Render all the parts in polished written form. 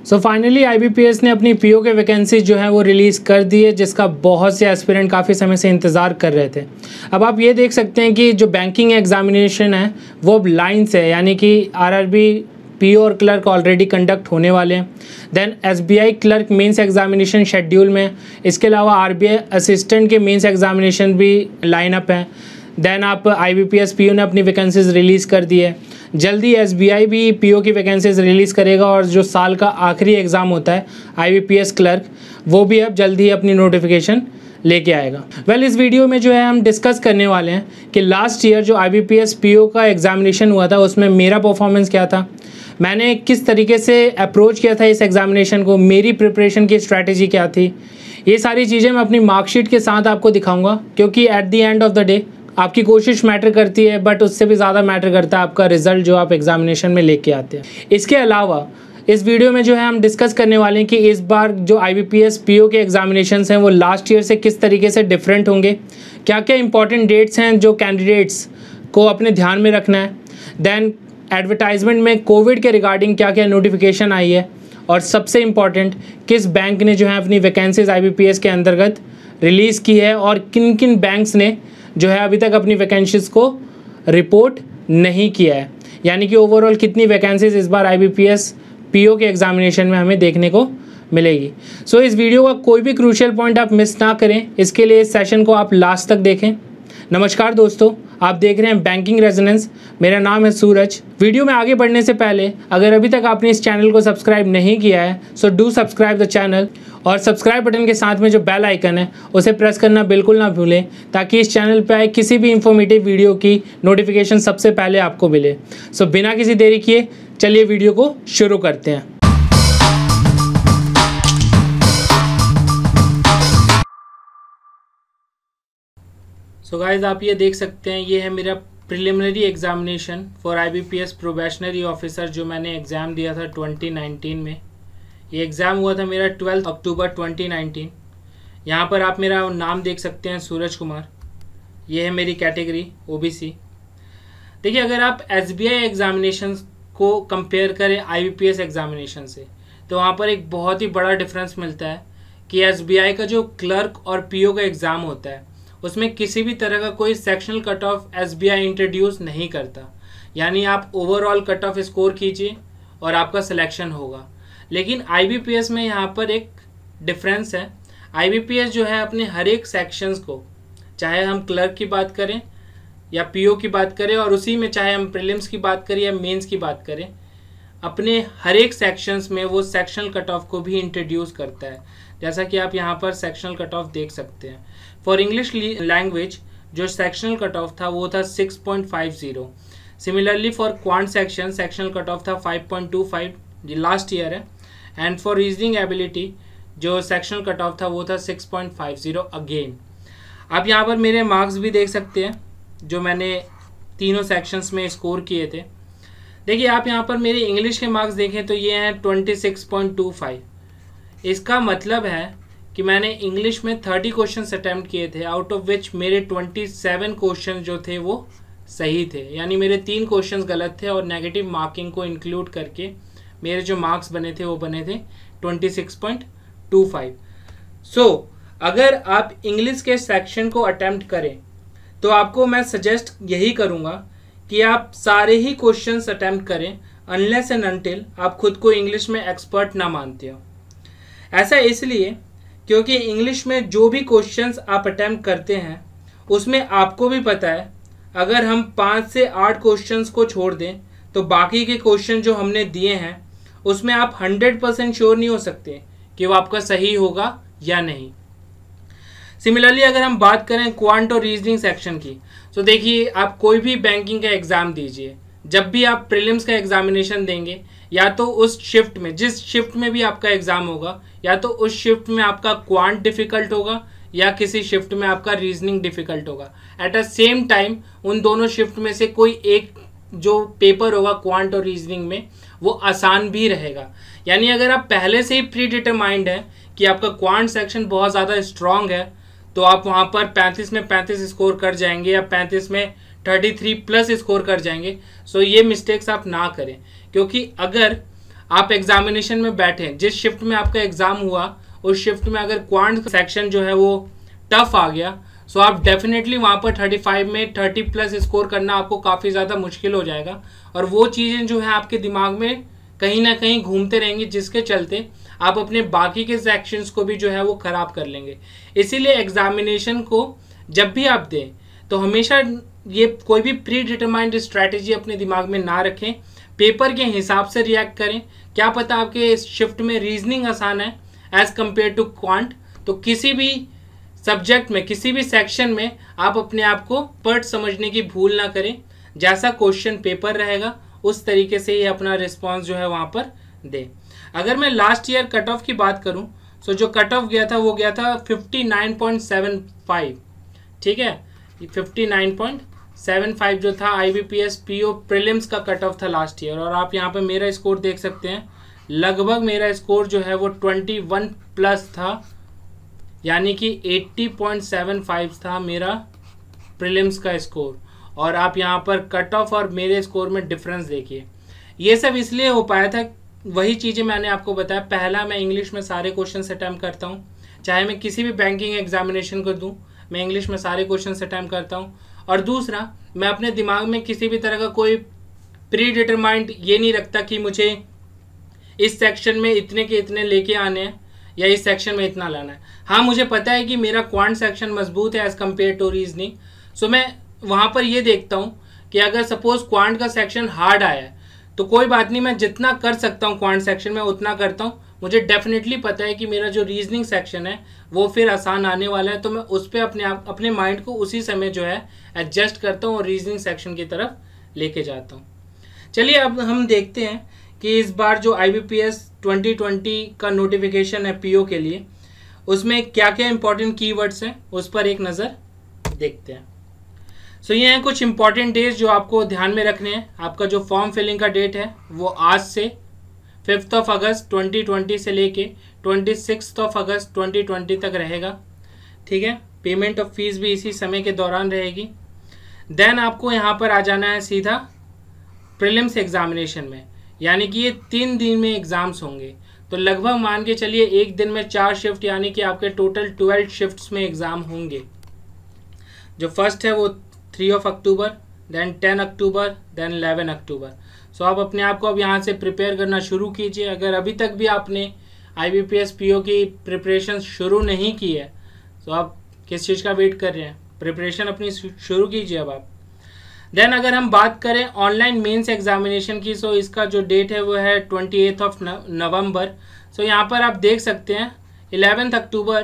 So finally IBPS ने अपनी PO के वैकेंसी जो है वो रिलीज़ कर दी है, जिसका बहुत से एस्पिरेंट काफ़ी समय से इंतज़ार कर रहे थे। अब आप ये देख सकते हैं कि जो बैंकिंग एग्जामिनेशन है वो अब लाइन से है, यानी कि RRB PO और क्लर्क ऑलरेडी कंडक्ट होने वाले हैं। Then SBI clerk mains examination schedule में, इसके अलावा RBI असिस्टेंट के मेंस एग्जामिनेशन भी लाइन अप हैं। देन आप IBPS PO ने अपनी वैकेंसीज़ रिलीज़ कर दी है। जल्दी SBI भी PO की वैकेंसीज़ रिलीज़ करेगा और जो साल का आखिरी एग्ज़ाम होता है IBPS क्लर्क, वो भी अब जल्दी ही अपनी नोटिफिकेशन लेके आएगा। इस वीडियो में जो है हम डिस्कस करने वाले हैं कि लास्ट ईयर जो IBPS PO का एग्ज़ामिनेशन हुआ था उसमें मेरा परफॉर्मेंस क्या था, मैंने किस तरीके से अप्रोच किया था इस एग्ज़ामिनेशन को, मेरी प्रिपरेशन की स्ट्रैटेजी क्या थी। ये सारी चीज़ें मैं अपनी मार्कशीट के साथ आपको दिखाऊँगा, क्योंकि at the end of the day आपकी कोशिश मैटर करती है, बट उससे भी ज़्यादा मैटर करता है आपका रिज़ल्ट जो आप एग्ज़ामिनेशन में लेके आते हैं। इसके अलावा इस वीडियो में जो है हम डिस्कस करने वाले हैं कि इस बार जो IBPS PO के एग्ज़ामिनेशंस हैं वो लास्ट ईयर से किस तरीके से डिफरेंट होंगे, क्या क्या इंपॉर्टेंट डेट्स हैं जो कैंडिडेट्स को अपने ध्यान में रखना है। देन एडवर्टाइजमेंट में कोविड के रिगार्डिंग क्या क्या नोटिफिकेशन आई है, और सबसे इम्पॉर्टेंट किस बैंक ने जो है अपनी वैकेंसीज IBPS के अंतर्गत रिलीज़ की है, और किन किन बैंक्स ने जो है अभी तक अपनी वैकेंसीज़ को रिपोर्ट नहीं किया है, यानी कि ओवरऑल कितनी वैकेंसीज़ इस बार IBPS PO के एग्ज़ामिनेशन में हमें देखने को मिलेगी। सो इस वीडियो का कोई भी क्रूशियल पॉइंट आप मिस ना करें, इसके लिए इस सेशन को आप लास्ट तक देखें। नमस्कार दोस्तों, आप देख रहे हैं बैंकिंग रेजोनेंस, मेरा नाम है सूरज। वीडियो में आगे बढ़ने से पहले अगर अभी तक आपने इस चैनल को सब्सक्राइब नहीं किया है so do subscribe the channel, और सब्सक्राइब बटन के साथ में जो बेल आइकन है उसे प्रेस करना बिल्कुल ना भूलें, ताकि इस चैनल पर आए किसी भी इंफॉर्मेटिव वीडियो की नोटिफिकेशन सबसे पहले आपको मिले। सो बिना किसी देरी किए चलिए वीडियो को शुरू करते हैं। सो गाइस, आप ये देख सकते हैं, ये है मेरा preliminary examination for IBPS probationary officer जो मैंने एग्ज़ाम दिया था 2019 में। ये एग्ज़ाम हुआ था मेरा 12 अक्टूबर 2019। यहाँ पर आप मेरा नाम देख सकते हैं, सूरज कुमार। ये है मेरी कैटेगरी OBC। देखिए, अगर आप SBI एग्ज़ामिनेशन को कंपेयर करें IBPS एग्ज़ामिनेशन से, तो वहाँ पर एक बहुत ही बड़ा डिफरेंस मिलता है कि SBI का जो क्लर्क और PO का एग्ज़ाम होता है उसमें किसी भी तरह का कोई sectional cut off SBI introduce नहीं करता, यानी आप ओवरऑल कट ऑफ स्कोर कीजिए और आपका सिलेक्शन होगा। लेकिन IBPS में यहाँ पर एक डिफरेंस है। IBPS जो है अपने हर एक सेक्शंस को, चाहे हम क्लर्क की बात करें या PO की बात करें, और उसी में चाहे हम प्रीलिम्स की बात करें या मेंस की बात करें, अपने हर एक सेक्शंस में वो सेक्शनल कट ऑफ को भी इंट्रोड्यूस करता है। जैसा कि आप यहाँ पर सेक्शनल कट ऑफ देख सकते हैं। फॉर इंग्लिश लैंग्वेज जो सेक्शनल कट ऑफ था वो था 6.50। Similarly for quant sectional cut off था 5.25, जो लास्ट ईयर है। एंड फॉर रीजनिंग एबिलिटी जो सेक्शनल कट ऑफ था वो था 6.50 अगेन। आप यहाँ पर मेरे मार्क्स भी देख सकते हैं जो मैंने तीनों सेक्शंस में स्कोर किए थे। देखिए, आप यहाँ पर मेरे इंग्लिश के मार्क्स देखें तो ये हैं 26.25। इसका मतलब है कि मैंने इंग्लिश में 30 क्वेश्चंस अटैम्प्ट किए थे, आउट ऑफ विच मेरे 27 क्वेश्चन जो थे वो सही थे, यानी मेरे 3 क्वेश्चंस गलत थे, और नेगेटिव मार्किंग को इंक्लूड करके मेरे जो मार्क्स बने थे वो बने थे 26.25। सो अगर आप इंग्लिश के सेक्शन को अटैम्प्ट करें तो आपको मैं सजेस्ट यही करूँगा कि आप सारे ही क्वेश्चंस अटैम्प्ट करें, अनलेस एंड अनटिल आप खुद को इंग्लिश में एक्सपर्ट ना मानते हो। ऐसा इसलिए क्योंकि इंग्लिश में जो भी क्वेश्चंस आप अटैम्प्ट करते हैं उसमें आपको भी पता है, अगर हम 5 से 8 क्वेश्चंस को छोड़ दें तो बाकी के क्वेश्चन जो हमने दिए हैं उसमें आप 100% श्योर नहीं हो सकते कि वो आपका सही होगा या नहीं। सिमिलरली अगर हम बात करें क्वांट और रीजनिंग सेक्शन की, तो देखिए, आप कोई भी बैंकिंग का एग्ज़ाम दीजिए, जब भी आप प्रीलिम्स का एग्जामिनेशन देंगे, या तो उस शिफ्ट में, जिस शिफ्ट में भी आपका एग्ज़ाम होगा, या तो उस शिफ्ट में आपका क्वांट डिफ़िकल्ट होगा या किसी शिफ्ट में आपका रीजनिंग डिफ़िकल्ट होगा। एट अ सेम टाइम उन दोनों शिफ्ट में से कोई एक जो पेपर होगा क्वांट और रीजनिंग में वो आसान भी रहेगा। यानी अगर आप पहले से ही प्री डिटरमाइंड है कि आपका क्वांट सेक्शन बहुत ज़्यादा स्ट्रॉन्ग है, तो आप वहाँ पर 35 में 35 स्कोर कर जाएंगे या 35 में 33 प्लस स्कोर कर जाएंगे। सो ये मिस्टेक्स आप ना करें, क्योंकि अगर आप एग्जामिनेशन में बैठे, जिस शिफ्ट में आपका एग्जाम हुआ उस शिफ्ट में अगर क्वांट सेक्शन जो है वो टफ आ गया, सो आप डेफिनेटली वहाँ पर 35 में 30 प्लस स्कोर करना आपको काफ़ी ज़्यादा मुश्किल हो जाएगा, और वो चीज़ें जो है आपके दिमाग में कहीं ना कहीं घूमते रहेंगी, जिसके चलते आप अपने बाकी के सेक्शंस को भी जो है वो ख़राब कर लेंगे। इसीलिए एग्जामिनेशन को जब भी आप दें तो हमेशा ये कोई भी प्री डिटरमाइंड स्ट्रैटेजी अपने दिमाग में ना रखें, पेपर के हिसाब से रिएक्ट करें। क्या पता आपके शिफ्ट में रीजनिंग आसान है एज कम्पेयर टू क्वांट, तो किसी भी सब्जेक्ट में किसी भी सेक्शन में आप अपने आप को पर्ट समझने की भूल ना करें। जैसा क्वेश्चन पेपर रहेगा उस तरीके से ही अपना रिस्पॉन्स जो है वहाँ पर दे। अगर मैं लास्ट ईयर कट ऑफ की बात करूँ, सो जो कट ऑफ गया था वो गया था 59.75, ठीक है, 59.75 जो था IBPS PO प्रीलिम्स का कट ऑफ था लास्ट ईयर। और आप यहाँ पे मेरा स्कोर देख सकते हैं, लगभग मेरा स्कोर जो है वो 21 प्लस था, यानी कि 80.75 था मेरा प्रीलिम्स का स्कोर। और आप यहाँ पर कट ऑफ और मेरे स्कोर में डिफरेंस देखिए। ये सब इसलिए हो पाया था, वही चीज़ें मैंने आपको बताया। पहला, मैं इंग्लिश में सारे क्वेश्चन अटैम्प्ट करता हूँ, चाहे मैं किसी भी बैंकिंग एग्जामिनेशन को दूँ, मैं इंग्लिश में सारे क्वेश्चन अटैम्प्ट करता हूँ। और दूसरा, मैं अपने दिमाग में किसी भी तरह का कोई प्री डिटरमाइंड ये नहीं रखता कि मुझे इस सेक्शन में इतने के इतने लेके आने हैं या इस सेक्शन में इतना लाना है। हाँ, मुझे पता है कि मेरा क्वांट सेक्शन मजबूत है एज़ कम्पेयर टू रीजनिंग, सो मैं वहाँ पर ये देखता हूँ कि अगर सपोज क्वांट का सेक्शन हार्ड आया है तो कोई बात नहीं, मैं जितना कर सकता हूँ क्वांट सेक्शन में उतना करता हूँ। मुझे डेफिनेटली पता है कि मेरा जो रीजनिंग सेक्शन है वो फिर आसान आने वाला है, तो मैं उस पर अपने माइंड को उसी समय जो है एडजस्ट करता हूँ और रीजनिंग सेक्शन की तरफ लेके जाता हूँ। चलिए अब हम देखते हैं कि इस बार जो IBPS 2020 का नोटिफिकेशन है PO के लिए, उसमें क्या क्या इंपॉर्टेंट कीवर्ड्स हैं उस पर एक नज़र देखते हैं। सो ये हैं कुछ इंपॉर्टेंट डेज जो आपको ध्यान में रखने हैं। आपका जो फॉर्म फिलिंग का डेट है वो आज से 5 अगस्त 2020 से लेके 26 अगस्त 2020 तक रहेगा, ठीक है। पेमेंट ऑफ फीस भी इसी समय के दौरान रहेगी। देन आपको यहाँ पर आ जाना है सीधा प्रीलिम्स एग्जामिनेशन में, यानी कि ये 3 दिन में एग्ज़ाम्स होंगे, तो लगभग मान के चलिए एक दिन में 4 शिफ्ट, यानी कि आपके टोटल 12 शिफ्ट्स में एग्ज़ाम होंगे। जो फर्स्ट है वो 3 अक्टूबर, देन 10 अक्टूबर, देन 11 अक्टूबर। सो आप अपने आप को अब यहाँ से प्रिपेयर करना शुरू कीजिए। अगर अभी तक भी आपने IBPS PO की प्रिपरेशन शुरू नहीं की है तो आप किस चीज़ का वेट कर रहे हैं, प्रिपरेशन अपनी शुरू कीजिए अब आप। देन अगर हम बात करें ऑनलाइन मेंस एग्जामिनेशन की, सो इसका जो डेट है वो है 28 नवंबर। सो यहाँ पर आप देख सकते हैं 11 अक्टूबर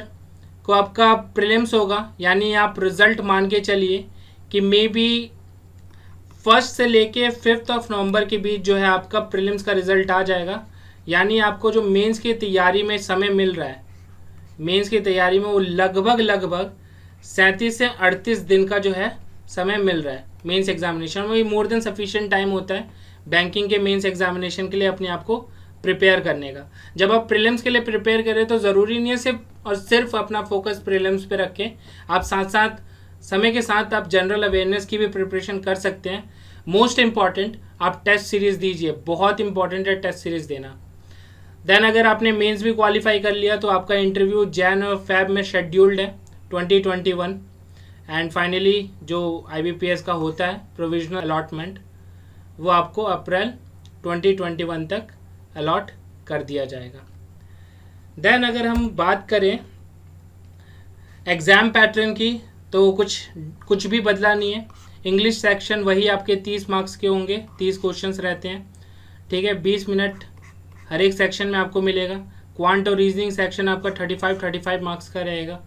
को आपका प्रीलिम्स होगा, यानी आप रिज़ल्ट मान के चलिए कि मे बी 1 से लेके 5 नवंबर के बीच जो है आपका प्रीलिम्स का रिज़ल्ट आ जाएगा। यानी आपको जो मेंस की तैयारी में समय मिल रहा है, मेंस की तैयारी में वो लगभग 37 से 38 दिन का जो है समय मिल रहा है। मेंस एग्जामिनेशन में मोर देन सफिशिएंट टाइम होता है बैंकिंग के मेंस एग्जामिनेशन के लिए अपने आप को प्रिपेयर करने का। जब आप प्रीलिम्स के लिए प्रिपेयर करें तो ज़रूरी नहीं है सिर्फ अपना फोकस प्रीलिम्स पे रखें, आप साथ साथ समय के साथ आप जनरल अवेयरनेस की भी प्रिपरेशन कर सकते हैं। मोस्ट इम्पॉर्टेंट, आप टेस्ट सीरीज़ दीजिए, बहुत इंपॉर्टेंट है टेस्ट सीरीज़ देना। देन अगर आपने मेंस भी क्वालिफाई कर लिया तो आपका इंटरव्यू जैन और फेब में शेड्यूल्ड है 2021। एंड फाइनली जो IBPS का होता है प्रोविजनल अलॉटमेंट, वो आपको अप्रैल 2021 तक अलॉट कर दिया जाएगा। देन अगर हम बात करें एग्ज़ाम पैटर्न की, तो कुछ भी बदला नहीं है। इंग्लिश सेक्शन वही आपके 30 मार्क्स के होंगे, 30 क्वेश्चंस रहते हैं, ठीक है। 20 मिनट हर एक सेक्शन में आपको मिलेगा। क्वांट और रीजनिंग सेक्शन आपका 35 मार्क्स का रहेगा।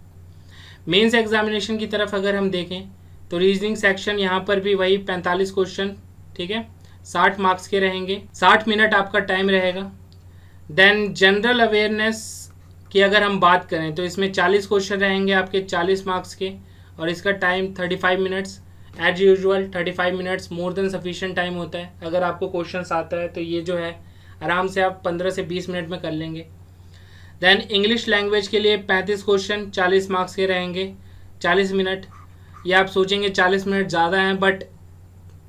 मेंस एग्जामिनेशन की तरफ अगर हम देखें तो रीजनिंग सेक्शन यहाँ पर भी वही 45 क्वेश्चन, ठीक है, 60 मार्क्स के रहेंगे, 60 मिनट आपका टाइम रहेगा। देन जनरल अवेयरनेस की अगर हम बात करें तो इसमें 40 क्वेश्चन रहेंगे आपके 40 मार्क्स के, और इसका time 35 minutes. As usual 35 minutes more than sufficient time होता है। अगर आपको क्वेश्चंस आता है तो ये जो है आराम से आप 15 से 20 मिनट में कर लेंगे। देन इंग्लिश लैंग्वेज के लिए 35 क्वेश्चन 40 मार्क्स के रहेंगे, 40 मिनट। ये आप सोचेंगे 40 मिनट ज़्यादा हैं, बट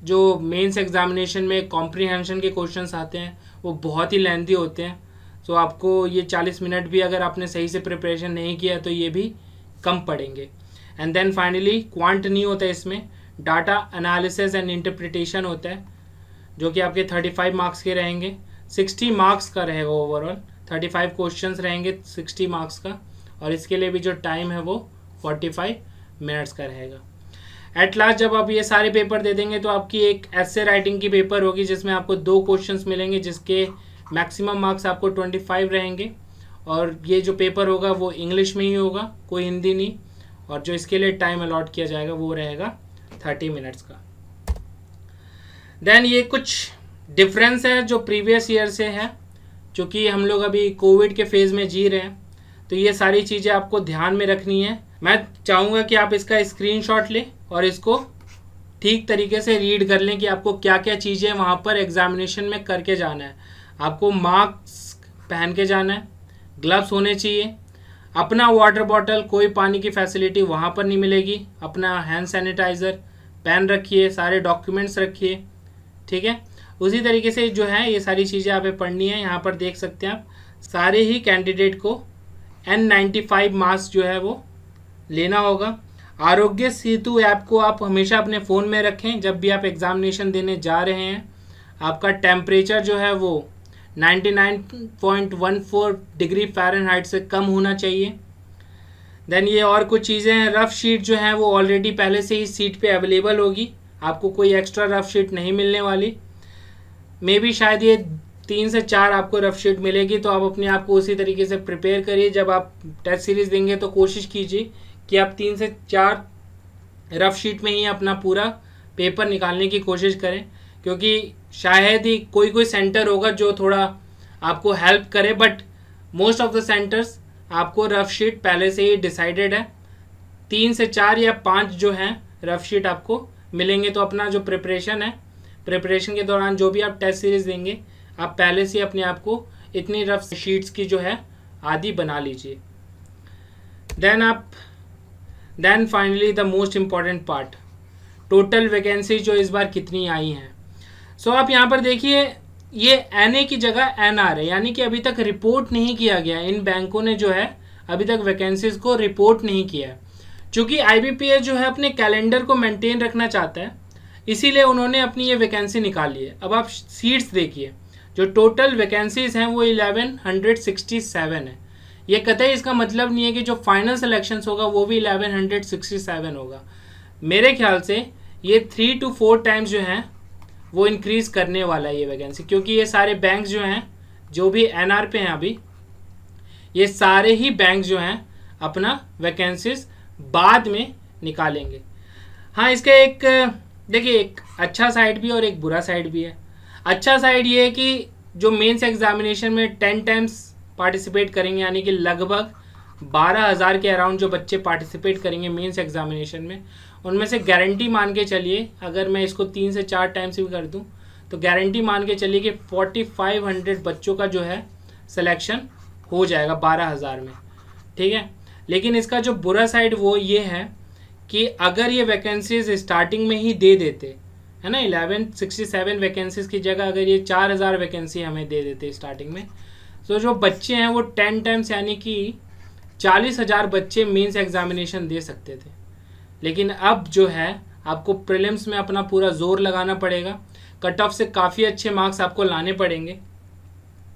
जो मेंस एग्जामिनेशन में कॉम्प्रीहेंशन के क्वेश्चंस आते हैं वो बहुत ही लेंथी होते हैं। सो आपको ये 40 मिनट भी अगर आपने सही से प्रिपरेशन नहीं किया तो ये भी कम पड़ेंगे। एंड देन फाइनली क्वांट नहीं होता है इसमें, डाटा एनालिसिस एंड इंटरप्रिटेशन होता है, जो कि आपके 35 मार्क्स के रहेंगे। 60 मार्क्स का रहेगा ओवरऑल, 35 क्वेश्चंस रहेंगे 60 मार्क्स का, और इसके लिए भी जो टाइम है वो 45 मिनट्स का रहेगा। एट लास्ट जब आप ये सारे पेपर दे देंगे तो आपकी एक एसे राइटिंग की पेपर होगी जिसमें आपको 2 क्वेश्चंस मिलेंगे, जिसके मैक्सिमम मार्क्स आपको 25 रहेंगे, और ये जो पेपर होगा वो इंग्लिश में ही होगा, कोई हिंदी नहीं, और जो इसके लिए टाइम अलॉट किया जाएगा वो रहेगा 30 मिनट्स का। देन ये कुछ डिफरेंस है जो प्रीवियस ईयर से है, क्योंकि हम लोग अभी कोविड के फेज़ में जी रहे हैं, तो ये सारी चीज़ें आपको ध्यान में रखनी है। मैं चाहूँगा कि आप इसका स्क्रीनशॉट लें और इसको ठीक तरीके से रीड कर लें कि आपको क्या क्या चीज़ें वहाँ पर एग्जामिनेशन में करके जाना है। आपको मास्क पहन के जाना है, ग्लव्स होने चाहिए, अपना वाटर बॉटल, कोई पानी की फैसिलिटी वहाँ पर नहीं मिलेगी, अपना हैंड सैनिटाइज़र पेन रखिए, सारे डॉक्यूमेंट्स रखिए, ठीक है। उसी तरीके से जो है ये सारी चीज़ें आप पढ़नी है। यहाँ पर देख सकते हैं आप, सारे ही कैंडिडेट को N95 मास्क जो है वो लेना होगा। आरोग्य सेतु ऐप को आप हमेशा अपने फ़ोन में रखें जब भी आप एग्ज़ामिनेशन देने जा रहे हैं। आपका टेम्परेचर जो है वो 99.14 डिग्री फ़ारेनहाइट से कम होना चाहिए। देन ये और कुछ चीज़ें हैं, रफ़ शीट जो है वो ऑलरेडी पहले से ही सीट पे अवेलेबल होगी, आपको कोई एक्स्ट्रा रफ़ शीट नहीं मिलने वाली। मे बी शायद ये 3 से 4 आपको रफ़ शीट मिलेगी, तो आप अपने आप को उसी तरीके से प्रिपेयर करिए। जब आप टेस्ट सीरीज़ देंगे तो कोशिश कीजिए कि आप 3 से 4 रफ़ शीट में ही अपना पूरा पेपर निकालने की कोशिश करें, क्योंकि शायद ही कोई सेंटर होगा जो थोड़ा आपको हेल्प करे, but most of the centres आपको रफ़ शीट पहले से ही डिसाइडेड है। 3 से 4 या 5 जो हैं रफ़ शीट आपको मिलेंगे, तो अपना जो प्रिपरेशन है, प्रिपरेशन के दौरान जो भी आप टेस्ट सीरीज़ देंगे, आप पहले से अपने आप को इतनी रफ़ शीट्स की जो है आदि बना लीजिए। Then finally the most important part, total vacancy जो इस बार कितनी आई हैं। सो आप यहाँ पर देखिए, ये NA की जगह NR है, यानी कि अभी तक रिपोर्ट नहीं किया गया। इन बैंकों ने जो है अभी तक वैकेंसीज को रिपोर्ट नहीं किया है, चूँकि IBPS जो है अपने कैलेंडर को मेंटेन रखना चाहता है, इसीलिए उन्होंने अपनी ये वैकेंसी निकाली है। अब आप सीट्स देखिए, जो टोटल वैकेंसीज हैं वो 1167 है। ये कतई इसका मतलब नहीं है कि जो फाइनल सिलेक्शंस होगा वो भी 1167 होगा। मेरे ख्याल से ये 3 to 4 टाइम्स जो हैं वो इंक्रीज़ करने वाला है ये वैकेंसी, क्योंकि ये सारे बैंक जो हैं जो भी NR पे हैं अभी, ये सारे ही बैंक जो हैं अपना वैकेंसीज बाद में निकालेंगे। हाँ, इसका एक देखिए, एक अच्छा साइड भी और एक बुरा साइड भी है। अच्छा साइड ये है कि जो मेंस एग्जामिनेशन में 10 टाइम्स पार्टिसिपेट करेंगे, यानी कि लगभग 12,000 के अराउंड जो बच्चे पार्टिसिपेट करेंगे मेंस एग्जामिनेशन में, उनमें से गारंटी मान के चलिए, अगर मैं इसको 3 से 4 टाइम्स भी कर दूं तो गारंटी मान के चलिए कि 4500 बच्चों का जो है सिलेक्शन हो जाएगा 12,000 में, ठीक है। लेकिन इसका जो बुरा साइड वो ये है कि अगर ये वैकेंसीज स्टार्टिंग में ही दे देते, है ना, 1167 वैकेंसीज की जगह अगर ये 4000 वैकेंसी हमें दे देते स्टार्टिंग में, तो जो बच्चे हैं वो 10 टाइम्स यानी कि 40,000 बच्चे मेंस एग्जामिनेशन दे सकते थे। लेकिन अब जो है आपको प्रीलिम्स में अपना पूरा जोर लगाना पड़ेगा, कट ऑफ से काफ़ी अच्छे मार्क्स आपको लाने पड़ेंगे।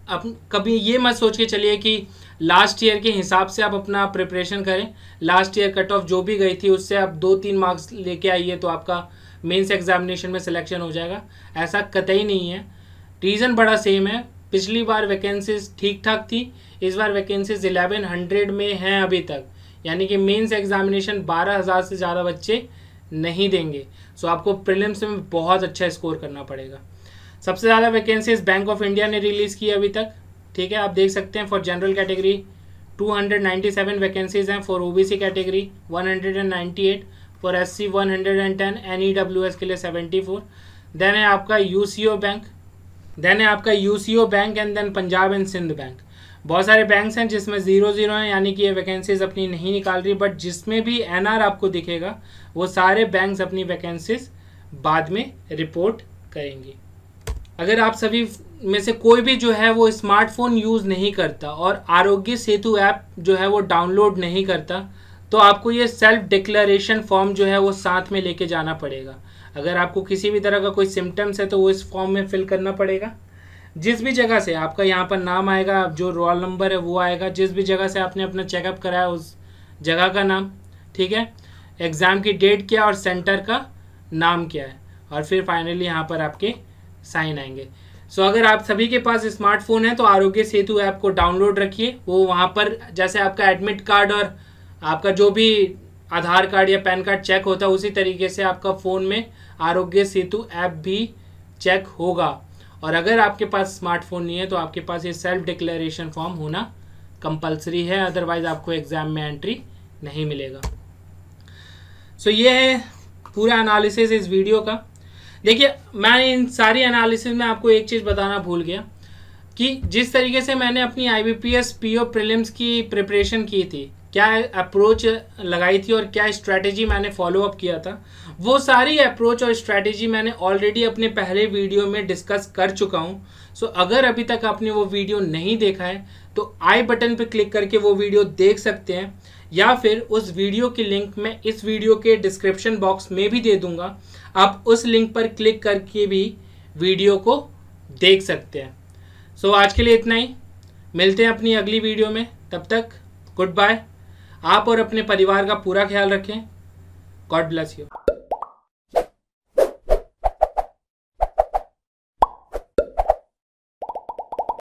अब कभी ये मत सोच के चलिए कि लास्ट ईयर के हिसाब से आप अपना प्रिपरेशन करें, लास्ट ईयर कट ऑफ जो भी गई थी उससे आप 2-3 मार्क्स लेके आइए तो आपका मेंस एग्जामिनेशन में सिलेक्शन हो जाएगा। ऐसा कतई नहीं है, रीज़न बड़ा सेम है। पिछली बार वैकेंसीज ठीक ठाक थी, इस बार वैकेंसीज 1100 में हैं अभी तक, यानी कि मेंस एग्जामिनेशन 12,000 से ज़्यादा बच्चे नहीं देंगे। सो आपको प्रीलिम्स में बहुत अच्छा स्कोर करना पड़ेगा। सबसे ज़्यादा वैकेंसीज बैंक ऑफ इंडिया ने रिलीज़ की अभी तक, ठीक है। आप देख सकते हैं फॉर जनरल कैटेगरी 297 वैकेंसीज हैं, for OBC category 198, for SC 110, NEWS के लिए 74। देन है आपका UCO Bank and then Punjab and Sindh Bank. बहुत सारे बैंक्स हैं जिसमें 0-0 हैं, यानी कि ये वैकेंसीज अपनी नहीं निकाल रही, बट जिसमें भी NR आपको दिखेगा वो सारे बैंक्स अपनी वैकेंसीज बाद में रिपोर्ट करेंगी। अगर आप सभी में से कोई भी जो है वो स्मार्टफोन यूज़ नहीं करता और आरोग्य सेतु ऐप जो है वो डाउनलोड नहीं करता, तो आपको ये सेल्फ डिक्लेरेशन फॉर्म जो है वो साथ में लेके जाना पड़ेगा। अगर आपको किसी भी तरह का कोई सिम्टम्स है तो वो इस फॉर्म में फिल करना पड़ेगा। जिस भी जगह से आपका यहाँ पर नाम आएगा, जो रोल नंबर है वो आएगा, जिस भी जगह से आपने अपना चेकअप कराया उस जगह का नाम, ठीक है, एग्ज़ाम की डेट क्या और सेंटर का नाम क्या है, और फिर फाइनली यहाँ पर आपके साइन आएंगे। सो अगर आप सभी के पास स्मार्टफोन है तो आरोग्य सेतु ऐप को डाउनलोड रखिए। वो वहाँ पर जैसे आपका एडमिट कार्ड और आपका जो भी आधार कार्ड या पैन कार्ड चेक होता है उसी तरीके से आपका फ़ोन में आरोग्य सेतु ऐप भी चेक होगा। और अगर आपके पास स्मार्टफोन नहीं है तो आपके पास ये सेल्फ डिक्लेरेशन फॉर्म होना कंपलसरी है, अदरवाइज आपको एग्ज़ाम में एंट्री नहीं मिलेगा। सो ये है पूरा एनालिसिस इस वीडियो का। देखिए, मैं इन सारी एनालिसिस में आपको एक चीज़ बताना भूल गया कि जिस तरीके से मैंने अपनी IBPS PO प्रीलिम्स की प्रिपरेशन की थी, क्या अप्रोच लगाई थी और क्या स्ट्रैटेजी मैंने फॉलो अप किया था, वो सारी अप्रोच और स्ट्रैटेजी मैंने ऑलरेडी अपने पहले वीडियो में डिस्कस कर चुका हूँ। सो अगर अभी तक आपने वो वीडियो नहीं देखा है तो आई बटन पर क्लिक करके वो वीडियो देख सकते हैं, या फिर उस वीडियो की लिंक मैं इस वीडियो के डिस्क्रिप्शन बॉक्स में भी दे दूंगा। आप उस लिंक पर क्लिक करके भी वीडियो को देख सकते हैं। सो आज के लिए इतना ही, मिलते हैं अपनी अगली वीडियो में, तब तक गुड बाय। आप और अपने परिवार का पूरा ख्याल रखें। God bless you.